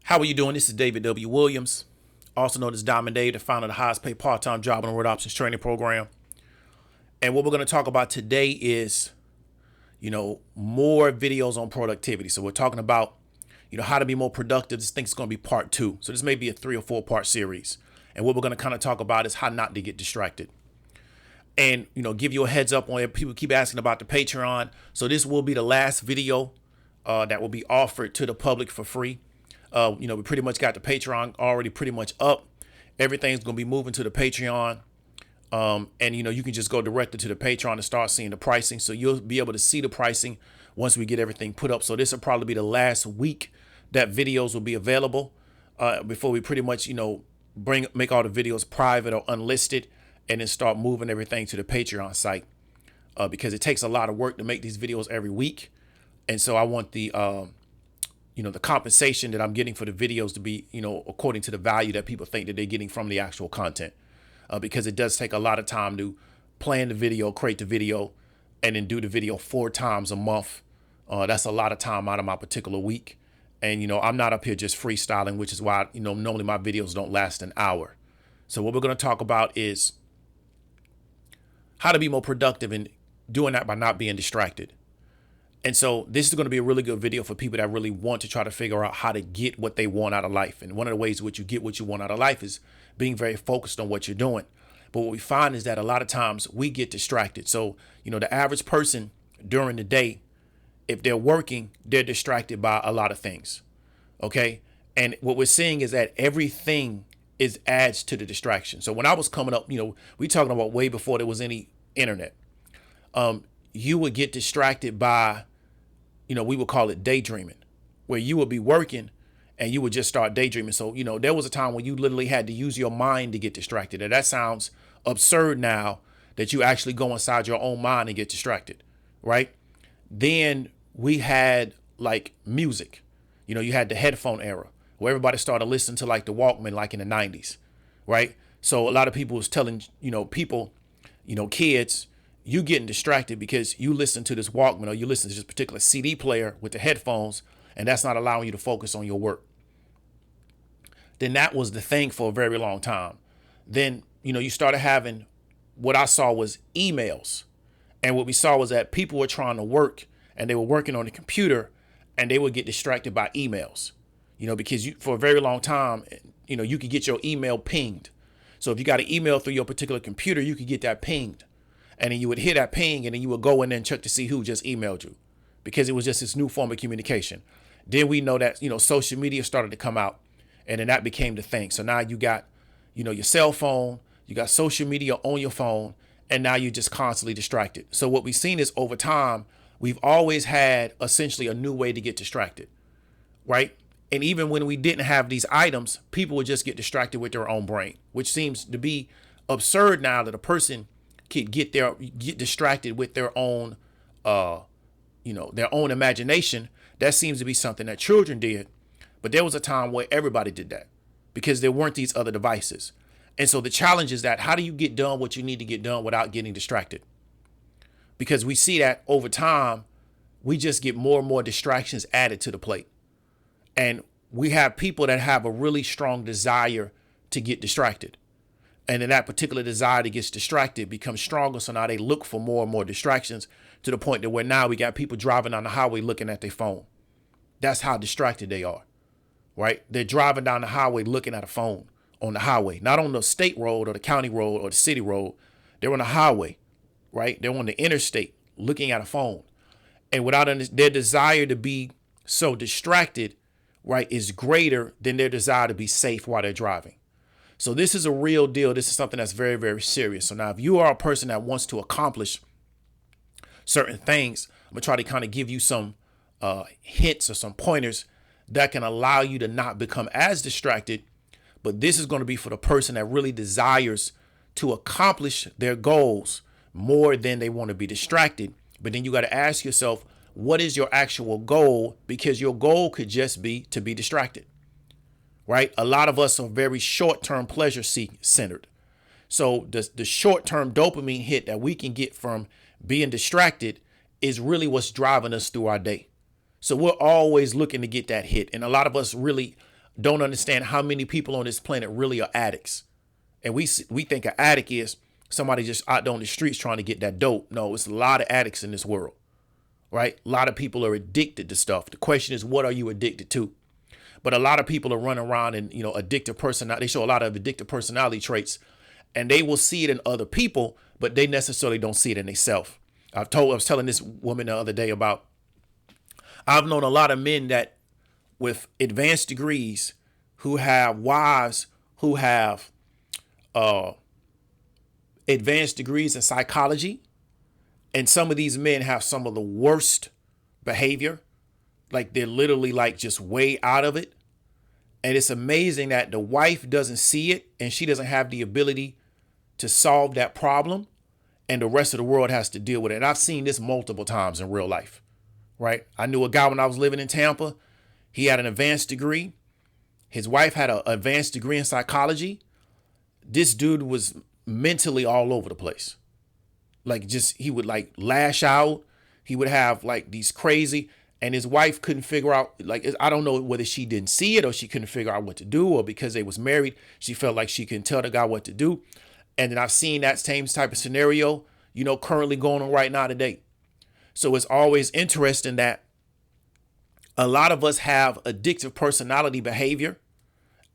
How are you doing? This is David W. Williams, also known as Diamond Dave, the founder of the highest paid part-time job in the Word Options Training Program. And what we're going to talk about today is, more videos on productivity. So we're talking about, how to be more productive. This thing's going to be part 2. So this may be a 3 or 4 part series. And what we're going to kind of talk about is how not to get distracted. And, give you a heads up on it. People keep asking about the Patreon. So this will be the last video that will be offered to the public for free. We pretty much got the Patreon already pretty much up. Everything's going to be moving to the Patreon. And you can just go directly to the Patreon and start seeing the pricing. So you'll be able to see the pricing once we get everything put up. So this will probably be the last week that videos will be available before we pretty much, make all the videos private or unlisted and then start moving everything to the Patreon site because it takes a lot of work to make these videos every week. And so I want the compensation that I'm getting for the videos to be, according to the value that people think that they're getting from the actual content. Because it does take a lot of time to plan the video, create the video, and then do the video 4 times a month. That's a lot of time out of my particular week. And, I'm not up here just freestyling, which is why, normally my videos don't last an hour. So what we're going to talk about is how to be more productive and doing that by not being distracted. And so this is going to be a really good video for people that really want to try to figure out how to get what they want out of life. And one of the ways in which you get what you want out of life is being very focused on what you're doing. But what we find is that a lot of times we get distracted. So, the average person during the day, if they're working, they're distracted by a lot of things. OK, and what we're seeing is that everything adds to the distraction. So when I was coming up, we talking about way before there was any internet. You would get distracted by, we would call it daydreaming, where you would be working and you would just start daydreaming. So, there was a time when you literally had to use your mind to get distracted. And that sounds absurd now that you actually go inside your own mind and get distracted. Right. Then we had like music, you had the headphone era where everybody started listening to like the Walkman, like in the 90s. Right. So a lot of people was telling, kids, you getting distracted because you listen to this Walkman or you listen to this particular CD player with the headphones, and that's not allowing you to focus on your work. Then that was the thing for a very long time. Then, you started having what I saw was emails. And what we saw was that people were trying to work and they were working on the computer and they would get distracted by emails, because for a very long time, you could get your email pinged. So if you got an email through your particular computer, you could get that pinged. And then you would hear that ping and then you would go in there and check to see who just emailed you because it was just this new form of communication. Then we know that, social media started to come out and then that became the thing. So now you got, your cell phone, you got social media on your phone, and now you're just constantly distracted. So what we've seen is over time, we've always had essentially a new way to get distracted, right? And even when we didn't have these items, people would just get distracted with their own brain, which seems to be absurd now that a person could get distracted with their own, their own imagination. That seems to be something that children did. But there was a time where everybody did that because there weren't these other devices. And so the challenge is that how do you get done what you need to get done without getting distracted? Because we see that over time, we just get more and more distractions added to the plate. And we have people that have a really strong desire to get distracted. And then that particular desire to get distracted becomes stronger. So now they look for more and more distractions to the point that where now we got people driving down the highway looking at their phone. That's how distracted they are, right? They're driving down the highway looking at a phone on the highway, not on the state road or the county road or the city road. They're on the highway, right? They're on the interstate looking at a phone. And their desire to be so distracted, right, is greater than their desire to be safe while they're driving. So this is a real deal. This is something that's very, very serious. So now if you are a person that wants to accomplish certain things, I'm going to try to kind of give you some hints or some pointers that can allow you to not become as distracted. But this is going to be for the person that really desires to accomplish their goals more than they want to be distracted. But then you got to ask yourself, what is your actual goal? Because your goal could just be to be distracted. Right? A lot of us are very short-term pleasure centered. So the short-term dopamine hit that we can get from being distracted is really what's driving us through our day. So we're always looking to get that hit. And a lot of us really don't understand how many people on this planet really are addicts. And we think an addict is somebody just out there on the streets trying to get that dope. No, it's a lot of addicts in this world, right? A lot of people are addicted to stuff. The question is, what are you addicted to? But a lot of people are running around and, addictive personality. They show a lot of addictive personality traits, and they will see it in other people, but they necessarily don't see it in themselves. I was telling this woman the other day about, I've known a lot of men that with advanced degrees who have wives who have advanced degrees in psychology. And some of these men have some of the worst behavior. Like they're literally like just way out of it. And it's amazing that the wife doesn't see it and she doesn't have the ability to solve that problem. And the rest of the world has to deal with it. And I've seen this multiple times in real life, right? I knew a guy when I was living in Tampa. He had an advanced degree. His wife had an advanced degree in psychology. This dude was mentally all over the place. Like just, he would like lash out. He would have like these crazy, and his wife couldn't figure out, like, I don't know whether she didn't see it or she couldn't figure out what to do, or because they was married, she felt like she couldn't tell the guy what to do. And then I've seen that same type of scenario, currently going on right now today. So it's always interesting that a lot of us have addictive personality behavior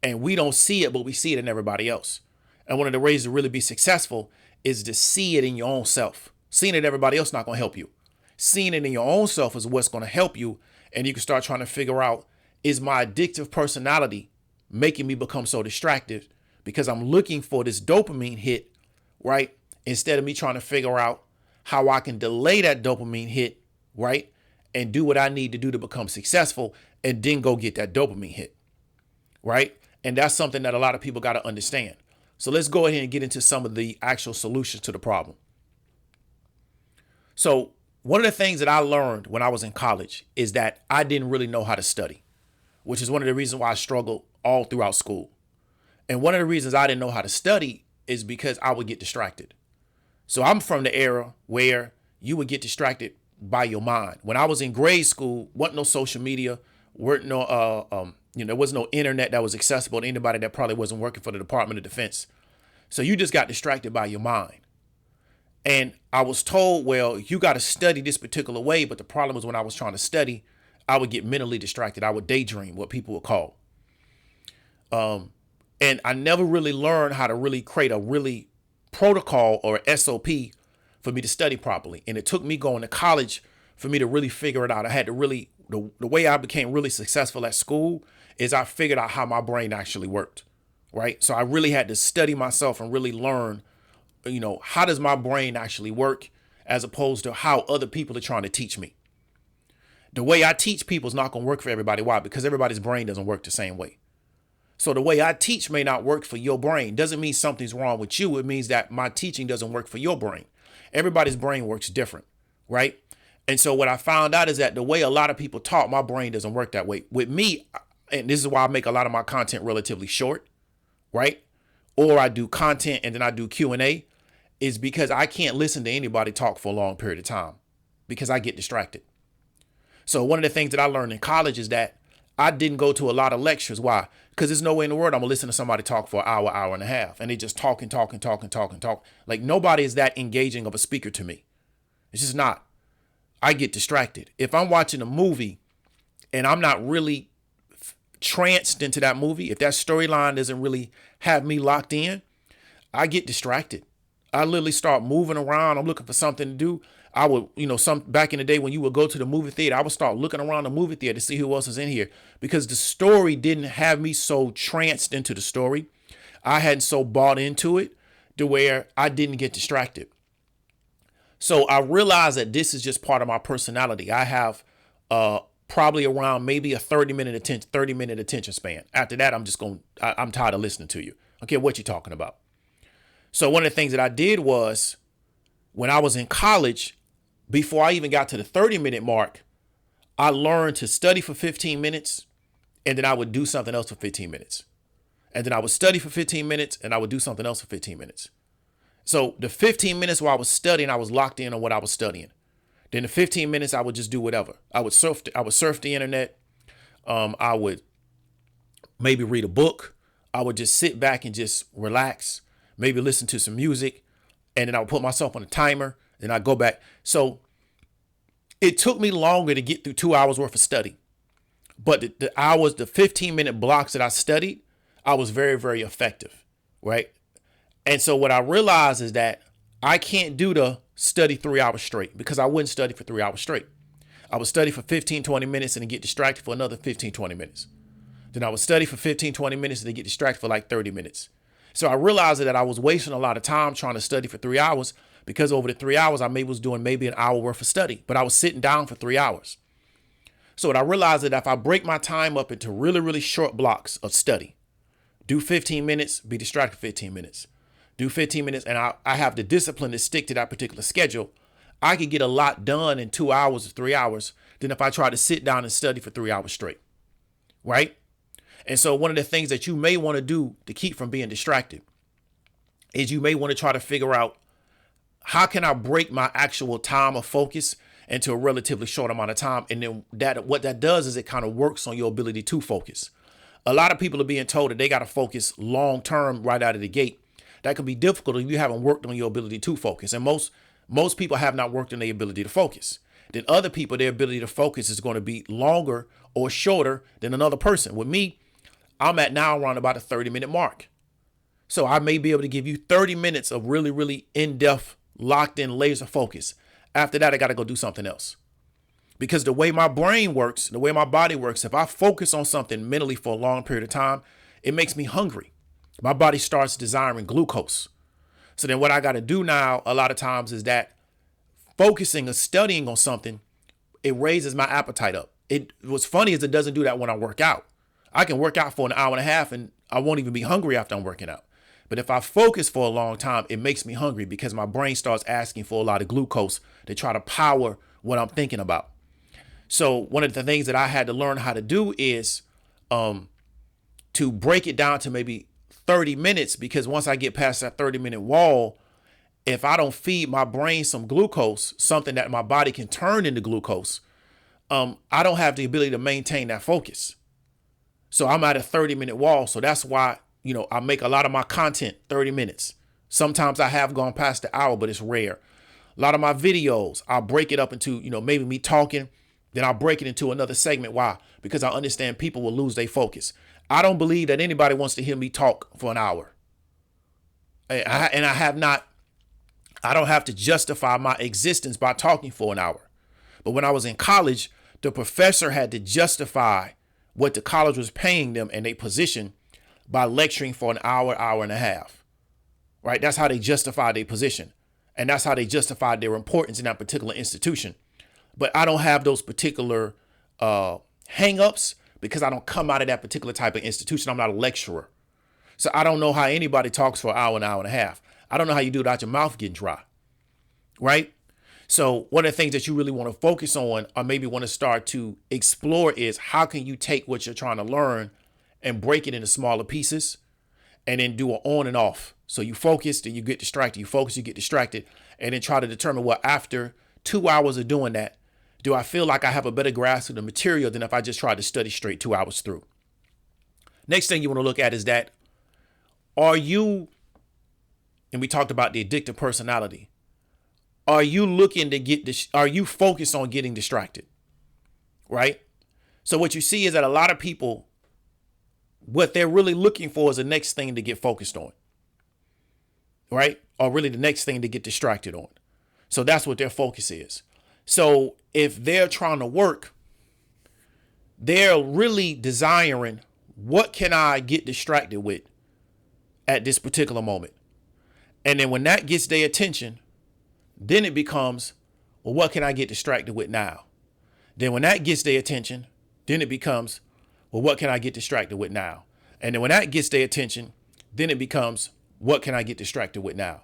and we don't see it, but we see it in everybody else. And one of the ways to really be successful is to see it in your own self. Seeing it in everybody else not going to help you. Seeing it in your own self is what's going to help you. And you can start trying to figure out, is my addictive personality making me become so distracted because I'm looking for this dopamine hit, right? Instead of me trying to figure out how I can delay that dopamine hit, right? And do what I need to do to become successful and then go get that dopamine hit, right? And that's something that a lot of people got to understand. So let's go ahead and get into some of the actual solutions to the problem. So one of the things that I learned when I was in college is that I didn't really know how to study, which is one of the reasons why I struggled all throughout school. And one of the reasons I didn't know how to study is because I would get distracted. So I'm from the era where you would get distracted by your mind. When I was in grade school, wasn't no social media, weren't no there was no internet that was accessible to anybody that probably wasn't working for the Department of Defense. So you just got distracted by your mind. And I was told, well, you got to study this particular way. But the problem was when I was trying to study, I would get mentally distracted. I would daydream, what people would call. And I never really learned how to really create a really protocol or SOP for me to study properly. And it took me going to college for me to really figure it out. I had to really, the way I became really successful at school is I figured out how my brain actually worked, right? So I really had to study myself and really learn, how does my brain actually work as opposed to how other people are trying to teach me. The way I teach people is not going to work for everybody. Why? Because everybody's brain doesn't work the same way. So the way I teach may not work for your brain. Doesn't mean something's wrong with you. It means that my teaching doesn't work for your brain. Everybody's brain works different, right? And so what I found out is that the way a lot of people talk, my brain doesn't work that way. With me, and this is why I make a lot of my content relatively short, right? Or I do content and then I do Q&A, is because I can't listen to anybody talk for a long period of time because I get distracted. So one of the things that I learned in college is that I didn't go to a lot of lectures. Why? Because there's no way in the world I'm going to listen to somebody talk for an hour, hour and a half. And they just talk. Like nobody is that engaging of a speaker to me. It's just not. I get distracted. If I'm watching a movie and I'm not really tranced into that movie, if that storyline doesn't really have me locked in, I get distracted. I literally start moving around. I'm looking for something to do. I would, back in the day when you would go to the movie theater, I would start looking around the movie theater to see who else is in here because the story didn't have me so tranced into the story. I hadn't so bought into it to where I didn't get distracted. So I realized that this is just part of my personality. I have probably around maybe a 30-minute attention span. After that, I'm tired of listening to you. I don't care what you're talking about. So one of the things that I did was when I was in college, before I even got to the 30-minute mark, I learned to study for 15 minutes and then I would do something else for 15 minutes. And then I would study for 15 minutes and I would do something else for 15 minutes. So the 15 minutes while I was studying, I was locked in on what I was studying. Then the 15 minutes, I would just do whatever. I would surf the internet. I would maybe read a book. I would just sit back and just relax, maybe listen to some music, and then I would put myself on a timer, then I go back. So it took me longer to get through 2 hours worth of study. But the 15-minute blocks that I studied, I was very, very effective, right? And so what I realized is that I can't do the study 3 hours straight, because I wouldn't study for 3 hours straight. I would study for 15, 20 minutes and then get distracted for another 15, 20 minutes. Then I would study for 15, 20 minutes and then get distracted for like 30 minutes. So I realized that I was wasting a lot of time trying to study for 3 hours, because over the 3 hours I was doing maybe an hour worth of study, but I was sitting down for 3 hours. So what I realized that if I break my time up into really, really short blocks of study, do 15 minutes, be distracted for 15 minutes, do 15 minutes, and I have the discipline to stick to that particular schedule, I could get a lot done in 2 hours or 3 hours than if I try to sit down and study for 3 hours straight, right? And so one of the things that you may want to do to keep from being distracted is you may want to try to figure out, how can I break my actual time of focus into a relatively short amount of time? And then what that does is it kind of works on your ability to focus. A lot of people are being told that they got to focus long term right out of the gate. That can be difficult if you haven't worked on your ability to focus. And most people have not worked on their ability to focus. Then other people, their ability to focus is going to be longer or shorter than another person. With me, I'm at now around about a 30-minute mark. So I may be able to give you 30 minutes of really, really in-depth, locked in laser focus. After that, I got to go do something else. Because the way my brain works, the way my body works, if I focus on something mentally for a long period of time, it makes me hungry. My body starts desiring glucose. So then what I got to do now a lot of times is that focusing or studying on something, it raises my appetite up. What's funny is it doesn't do that when I work out. I can work out for an hour and a half and I won't even be hungry after I'm working out. But if I focus for a long time, it makes me hungry because my brain starts asking for a lot of glucose to try to power what I'm thinking about. So one of the things that I had to learn how to do is to break it down to maybe 30 minutes, because once I get past that 30-minute wall, if I don't feed my brain some glucose, something that my body can turn into glucose, I don't have the ability to maintain that focus. So I'm at a 30-minute wall. So that's why, I make a lot of my content 30 minutes. Sometimes I have gone past the hour, but it's rare. A lot of my videos, I'll break it up into, maybe me talking, then I'll break it into another segment. Why? Because I understand people will lose their focus. I don't believe that anybody wants to hear me talk for an hour. I don't have to justify my existence by talking for an hour. But when I was in college, the professor had to justify what the college was paying them and their position by lecturing for an hour, hour and a half, right? That's how they justified their position. And that's how they justified their importance in that particular institution. But I don't have those particular hang-ups because I don't come out of that particular type of institution. I'm not a lecturer. So I don't know how anybody talks for an hour and a half. I don't know how you do it without your mouth getting dry, right? So one of the things that you really want to focus on, or maybe want to start to explore, is how can you take what you're trying to learn and break it into smaller pieces and then do an on and off. So you focus, then you get distracted. You focus, you get distracted, and then try to determine, well, after 2 hours of doing that, do I feel like I have a better grasp of the material than if I just tried to study straight 2 hours through? Next thing you want to look at is that, are you, and we talked about the addictive personality, are you looking to get this? Are you focused on getting distracted? Right? So what you see is that a lot of people, what they're really looking for is the next thing to get focused on. Right? Or really the next thing to get distracted on. So that's what their focus is. So if they're trying to work, they're really desiring, what can I get distracted with at this particular moment? And then when that gets their attention, then it becomes, well, what can I get distracted with now? Then when that gets their attention, then it becomes, well, what can I get distracted with now? And then when that gets their attention, then it becomes, what can I get distracted with now?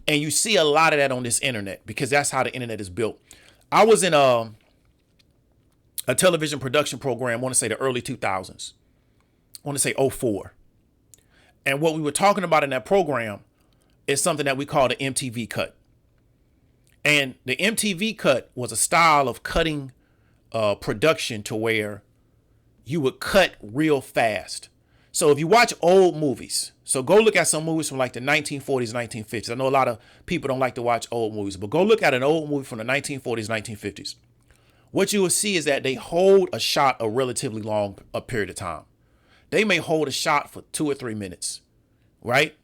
And you see a lot of that on this internet because that's how the internet is built. I was in a television production program, I want to say the early 2000s. I want to say 04. And what we were talking about in that program is something that we call the MTV cut. And the MTV cut was a style of cutting production to where you would cut real fast. So if you watch old movies, so go look at some movies from like the 1940s, 1950s. I know a lot of people don't like to watch old movies, but go look at an old movie from the 1940s, 1950s. What you will see is that they hold a shot a relatively long period of time. They may hold a shot for 2 or 3 minutes, right?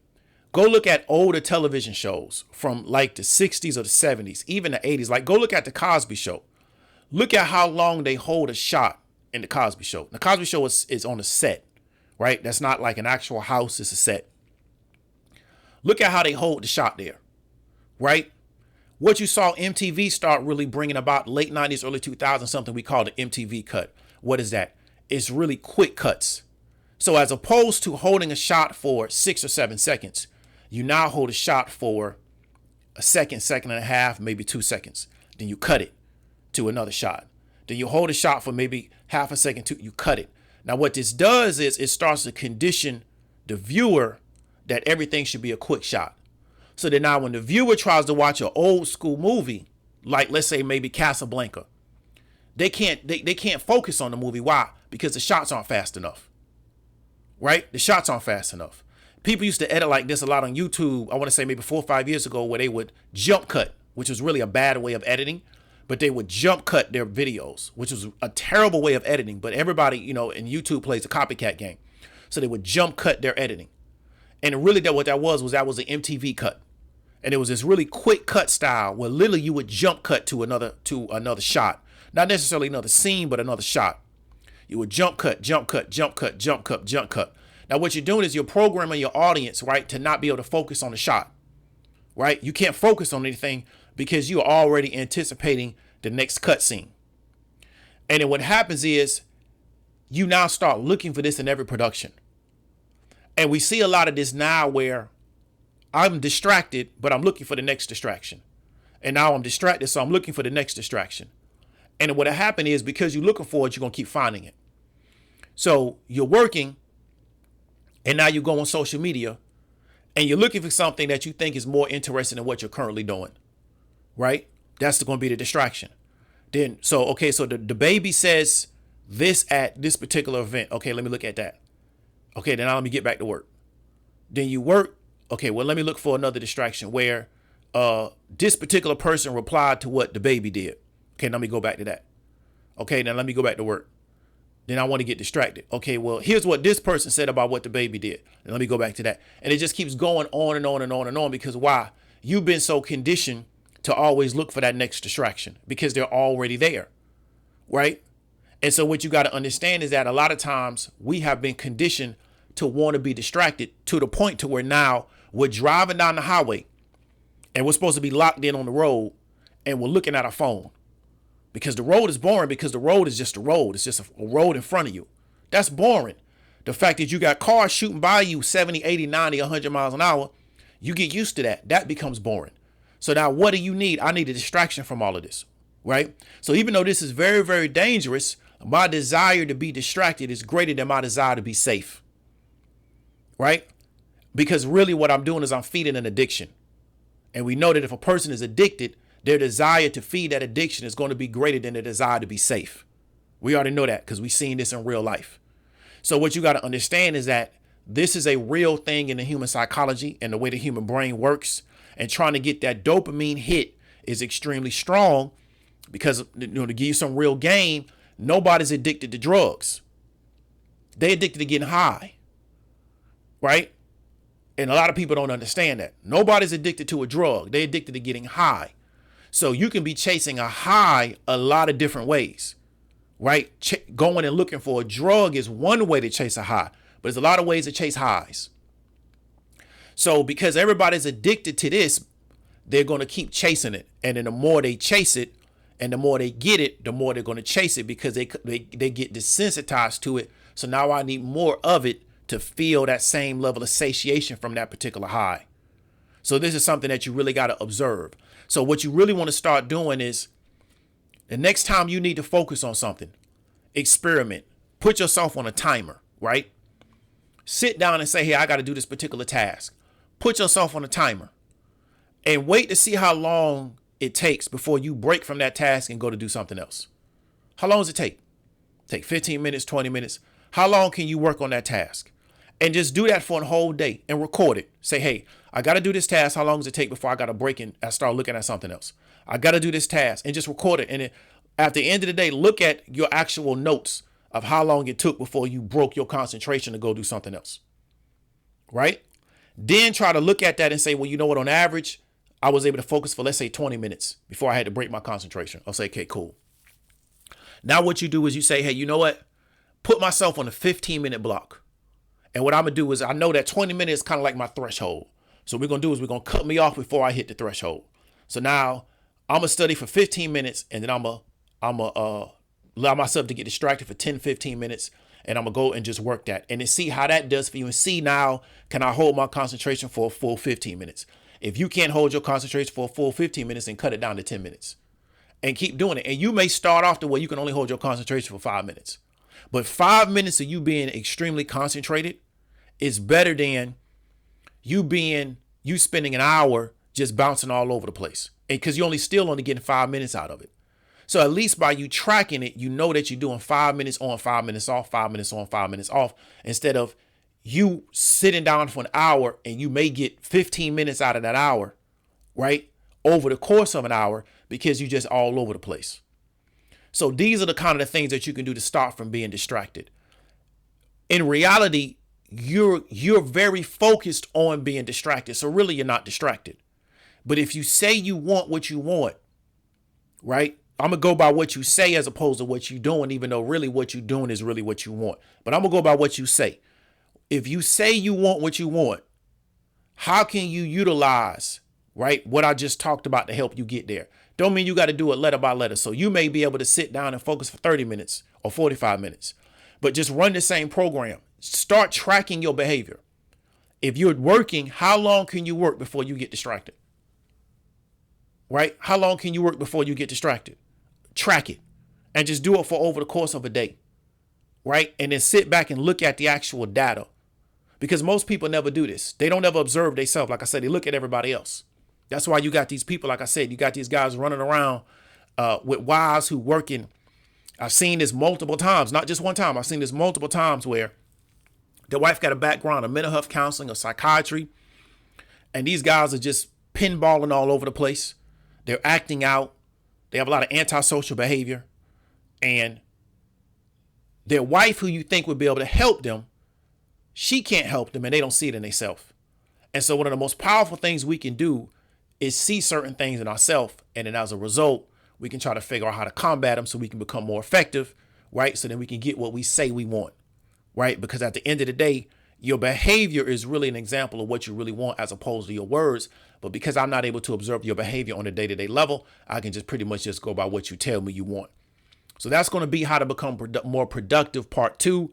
Go look at older television shows from like the 60s or the 70s, even the 80s. Like go look at the Cosby Show. Look at how long they hold a shot in the Cosby Show. The Cosby Show is on a set, right? That's not like an actual house, it's a set. Look at how they hold the shot there, right? What you saw MTV start really bringing about late 90s, early 2000s, something we call the MTV cut. What is that? It's really quick cuts. So as opposed to holding a shot for 6 or 7 seconds, you now hold a shot for a second, second and a half, maybe 2 seconds. Then you cut it to another shot. Then you hold a shot for maybe half a second, you cut it. Now what this does is it starts to condition the viewer that everything should be a quick shot. So that now when the viewer tries to watch an old school movie, like let's say maybe Casablanca, they can't focus on the movie. Why? Because the shots aren't fast enough, right? The shots aren't fast enough. People used to edit like this a lot on YouTube. I want to say maybe 4 or 5 years ago, where they would jump cut, which was really a bad way of editing, but they would jump cut their videos, which was a terrible way of editing. But everybody, in YouTube plays a copycat game. So they would jump cut their editing. And really what that was an MTV cut. And it was this really quick cut style where literally you would jump cut to another shot. Not necessarily another scene, but another shot. You would jump cut, jump cut, jump cut, jump cut, jump cut. Now what you're doing is you're programming your audience, right, to not be able to focus on the shot, right? You can't focus on anything because you're already anticipating the next cut scene. And then what happens is you now start looking for this in every production. And we see a lot of this now where I'm distracted, but I'm looking for the next distraction. And now I'm distracted, so I'm looking for the next distraction. And what happened is because you're looking for it, you're going to keep finding it. So you're working, and now you go on social media, and you're looking for something that you think is more interesting than what you're currently doing, right? That's going to be the distraction. Then, so the baby says this at this particular event. Okay, let me look at that. Okay, then now let me get back to work. Then you work. Okay, well, let me look for another distraction where this particular person replied to what the baby did. Okay, let me go back to that. Okay, now let me go back to work. Then I want to get distracted. Okay, well, here's what this person said about what the baby did. And let me go back to that. And it just keeps going on and on and on and on because why? You've been so conditioned to always look for that next distraction because they're already there, right? And so what you got to understand is that a lot of times we have been conditioned to want to be distracted to the point to where now we're driving down the highway and we're supposed to be locked in on the road and we're looking at our phone because the road is boring because the road is just a road. It's just a road in front of you. That's boring. The fact that you got cars shooting by you 70, 80, 90, 100 miles an hour, you get used to that. That becomes boring. So now what do you need? I need a distraction from all of this, right? So even though this is very, very dangerous, my desire to be distracted is greater than my desire to be safe, right? Because really what I'm doing is I'm feeding an addiction. And we know that if a person is addicted, their desire to feed that addiction is going to be greater than their desire to be safe. We already know that because we've seen this in real life. So what you got to understand is that this is a real thing in the human psychology and the way the human brain works. And trying to get that dopamine hit is extremely strong because, to give you some real game, nobody's addicted to drugs. They're addicted to getting high, right? And a lot of people don't understand that. Nobody's addicted to a drug. They're addicted to getting high. So you can be chasing a high a lot of different ways, right? Going and looking for a drug is one way to chase a high, but there's a lot of ways to chase highs. So because everybody's addicted to this, they're going to keep chasing it. And then the more they chase it and the more they get it, the more they're going to chase it because they get desensitized to it. So now I need more of it to feel that same level of satiation from that particular high. So this is something that you really got to observe. So what you really want to start doing is the next time you need to focus on something, experiment, put yourself on a timer, right? Sit down and say, hey, I got to do this particular task. Put yourself on a timer and wait to see how long it takes before you break from that task and go to do something else. How long does it take? Take 15 minutes, 20 minutes. How long can you work on that task? And just do that for a whole day and record it. Say, hey, I got to do this task. How long does it take before I got to break and I start looking at something else? I got to do this task, and just record it. And then at the end of the day, look at your actual notes of how long it took before you broke your concentration to go do something else. Right? Then try to look at that and say, well, you know what? On average, I was able to focus for, let's say, 20 minutes before I had to break my concentration. I'll say, okay, cool. Now what you do is you say, hey, you know what? Put myself on a 15-minute block. And what I'm going to do is I know that 20 minutes is kind of like my threshold. So what we're going to do is we're going to cut me off before I hit the threshold. So now I'm going to study for 15 minutes, and then I'm going to allow myself to get distracted for 10, 15 minutes. And I'm going to go and just work that and then see how that does for you. And see now, can I hold my concentration for a full 15 minutes? If you can't hold your concentration for a full 15 minutes, then cut it down to 10 minutes. And keep doing it. And you may start off the way you can only hold your concentration for 5 minutes. But 5 minutes of you being extremely concentrated is better than you spending an hour just bouncing all over the place. And because you're still only getting 5 minutes out of it. So at least by you tracking it, you know that you're doing 5 minutes on, 5 minutes off, 5 minutes on, 5 minutes off, instead of you sitting down for an hour and you may get 15 minutes out of that hour, right? Over the course of an hour, because you just all over the place. So these are the kind of the things that you can do to start from being distracted. In reality, you're very focused on being distracted. So really you're not distracted. But if you say you want what you want, right? I'm going to go by what you say as opposed to what you're doing, even though really what you're doing is really what you want. But I'm going to go by what you say. If you say you want what you want, how can you utilize, right, what I just talked about to help you get there? Don't mean you got to do it letter by letter. So you may be able to sit down and focus for 30 minutes or 45 minutes, but just run the same program. Start tracking your behavior. If you're working, how long can you work before you get distracted? Right? How long can you work before you get distracted? Track it and just do it for over the course of a day. Right? And then sit back and look at the actual data, because most people never do this. They don't ever observe themselves. Like I said, they look at everybody else. That's why you got these people, like I said, you got these guys running around with wives who working. I've seen this multiple times, not just one time. I've seen this multiple times where the wife got a background of mental health counseling or psychiatry, and these guys are just pinballing all over the place. They're acting out. They have a lot of antisocial behavior, and their wife, who you think would be able to help them, she can't help them, and they don't see it in themselves. And so one of the most powerful things we can do is see certain things in ourselves. And then as a result, we can try to figure out how to combat them so we can become more effective, right? So then we can get what we say we want, right? Because at the end of the day, your behavior is really an example of what you really want as opposed to your words. But because I'm not able to observe your behavior on a day-to-day level, I can just pretty much just go by what you tell me you want. So that's going to be how to become more productive, part 2.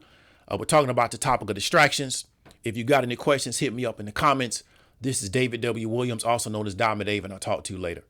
We're talking about the topic of distractions. If you got any questions, hit me up in the comments. This is David W. Williams, also known as Diamond Dave, and I'll talk to you later.